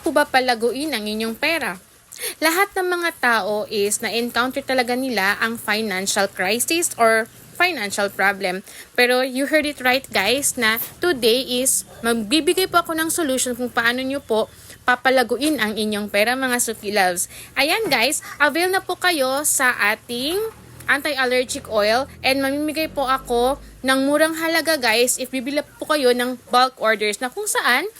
po ba palaguin ang inyong pera? Lahat ng mga tao is na-encounter talaga nila ang financial crisis or financial problem. Pero you heard it right guys na today is magbibigay po ako ng solution kung paano nyo po papalaguin ang inyong pera mga Suki Loves. Ayan guys, avail na po kayo sa ating anti-allergic oil and mamimigay po ako ng murang halaga guys if bibili po kayo ng bulk orders na kung saan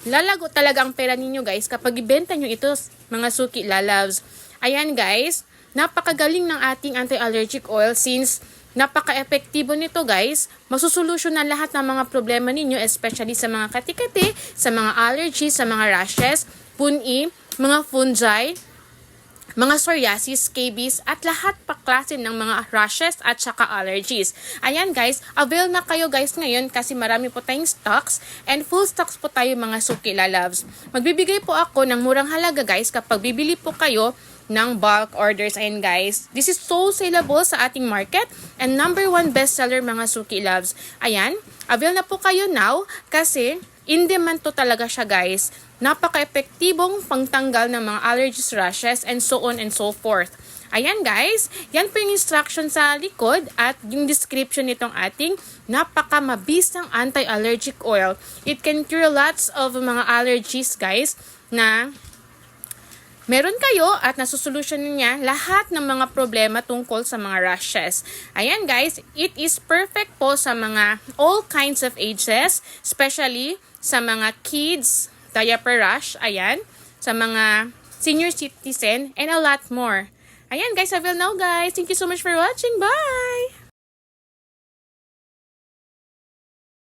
lalago talaga ang pera ninyo guys kapag ibenta nyo ito mga Suki Loves. Ayan guys, napakagaling ng ating anti-allergic oil since napaka-epektibo nito guys. Masusolusyon na lahat ng mga problema ninyo especially sa mga kati-kati, sa mga allergies, sa mga rashes, puni, mga fungi, mga psoriasis, scabies, at lahat pa klase ng mga rashes at saka allergies. Ayan guys, avail na kayo guys ngayon kasi marami po tayong stocks and full stocks po tayo mga Suki Loves. Magbibigay po ako ng murang halaga guys kapag bibili po kayo ng bulk orders. Ayan guys, this is so saleable sa ating market and #1 bestseller mga Suki Loves. Ayan, avail na po kayo now kasi in demand to talaga siya guys. Napaka-epektibong pangtanggal ng mga allergies, rashes, and so on and so forth. Ayan guys, yan po yung instruction sa likod at yung description nitong ating napaka-mabisang anti-allergic oil. It can cure lots of mga allergies guys na meron kayo at nasusolusyon niya lahat ng mga problema tungkol sa mga rashes. Ayan guys, it is perfect po sa mga all kinds of ages, especially sa mga kids, diaper rash, ayan, sa mga senior citizen, and a lot more. Ayan guys, avail now guys. Thank you so much for watching. Bye!